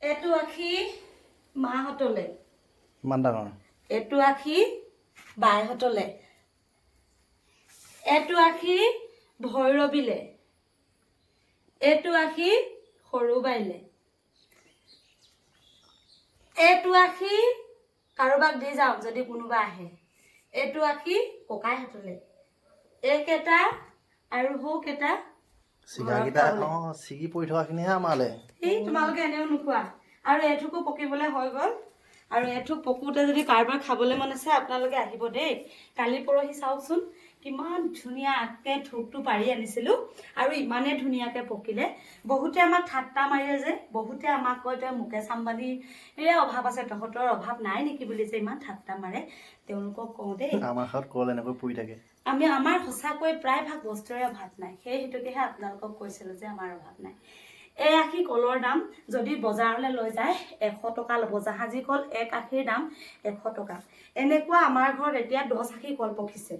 এইটো আখি মাহঁতলে, ইমান ডাঙৰ এইটো আখি বাইহঁতলে, এইটো আখি ভৈৰৱীলে, এইটো আখি সৰুবাইলে, এইটো আখি কাৰোবাক দি যাওঁ যদি কোনোবা আহে, এইটো আখি ককাইহঁতলে, এইকেইটা আৰু সৌকেইটা চিগাকেইটা ছিগি পৰি থকাখিনিহে আমালে। এই তোমালোকে এনেও নোখোৱা। আৰু এঠুকো পকিবলৈ হৈ গ'ল। আৰু এঠুক পকোতে যদি কাৰোবাৰ খাবলৈ মন আছে আপোনালোকে আহিব দেই। কালি পৰহি চাওকচোন কিমান ধুনীয়াকৈ থোকটো পাৰি আনিছিলোঁ আৰু ইমানেই ধুনীয়াকৈ পকিলে। বহুতে আমাক ঠাট্টা মাৰে যে, বহুতে আমাক কয় তই মুকেশ আম্বানীৰে অভাৱ আছে, তহঁতৰ অভাৱ নাই নেকি বুলি যে ইমান ঠাট্টা মাৰে, তেওঁলোকক কওঁ দেই আমাৰ ঘৰত কল এনেকৈ পৰি থাকে। আমাৰ সঁচাকৈ প্ৰায়ভাগ বস্তুৰে অভাৱ নাই। সেই হেতুকেহে আপোনালোকক কৈছিলোঁ যে আমাৰ অভাৱ নাই। এই আখি কলৰ দাম যদি বজাৰলৈ লৈ যায় 100 টকা ল'ব। জাহাজী কল এক আখিৰ দাম 100 টকা। এনেকুৱা আমাৰ ঘৰত এতিয়া 10 আখি কল পকিছে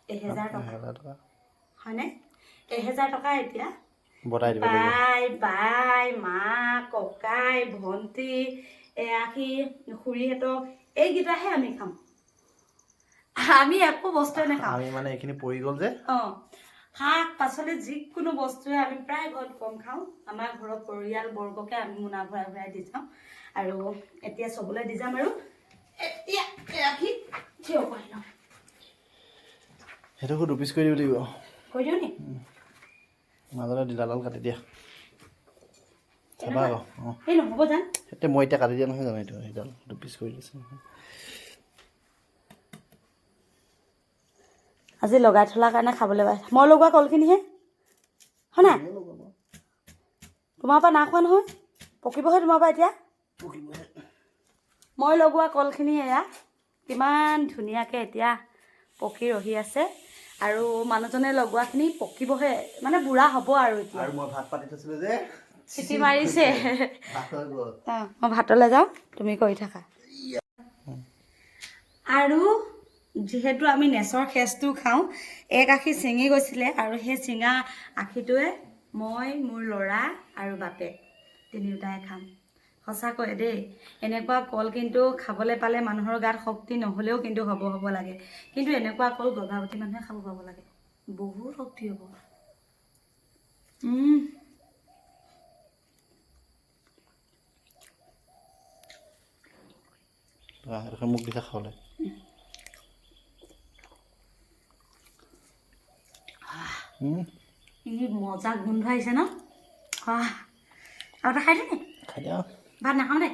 1000 টকা, হয়নে? 1000 টকা এতিয়া বাই মা ককাই ভণ্টি আখি খুৰীহঁতক এইকেইটাহে আমি খাম। আমি একো বস্তুৱে নাখাওঁ। আমি মানে এইখিনি পৰি গ'ল যে শাক পাচলি যিকোনো বস্তুৱে আমি প্ৰায় ঘৰত কম খাওঁ। আমাৰ ঘৰৰ পৰিয়াল বৰ্গকে আমি মোনা ভৰাই ভৰাই দি যাওঁ। আৰু এতিয়া চবলৈ দি যাম। আৰু এতিয়া ৰাখি থিয় কৰি লওঁ। সেইটোকো 2 পিচ কৰি দিব লাগিব। কৈ দিওঁ নি? মাজতে দিলাডাল কাটি দিয়া। চাবা আকৌ এই নহ'ব জান। এতিয়া মই এতিয়া কাটি দিয়া নহয় জানো, এইটো সেইডাল 2 পিচ কৰি দিছোঁ। আজি লগাই থলাৰ কাৰণে খাবলৈ পাই। মই লগোৱা কলখিনিহে হয় নাই? তোমাৰ পৰা নাখোৱা নহয়, পকিবহে তোমাৰ পৰা এতিয়া। মই লগোৱা কলখিনি এয়া কিমান ধুনীয়াকৈ এতিয়া পকি ৰহি আছে। আৰু মানুহজনে লগোৱাখিনি পকিবহে, মানে বুঢ়া হ'ব আৰু এতিয়া। আৰু মই ভাত পাতি থৈছিলোঁ যে চিটি মাৰিছে। মই ভাতলৈ যাওঁ, তুমি কৰি থাকা। আৰু যিহেতু আমি নেচৰ সেজটো খাওঁ, এক আখি ছিঙি গৈছিলে আৰু সেই ছিঙা আখিটোৱে মই মোৰ ল'ৰা আৰু বাপেক তিনিওটাই খাম। সঁচাকৈ দেই, এনেকুৱা কল কিন্তু খাবলৈ পালে মানুহৰ গাত শক্তি নহ'লেও কিন্তু হ'ব লাগে। কিন্তু এনেকুৱা কল গৰ্ভৱতী মানুহে খাব পাব লাগে, বহুত শক্তি হ'ব। মোক দিছা খাবলৈ। ই মজা গোন্ধ আহিছে ন? আৰু এটা খাই দে নি? খাই দিয়া। ভাত নাখাওঁ দেই।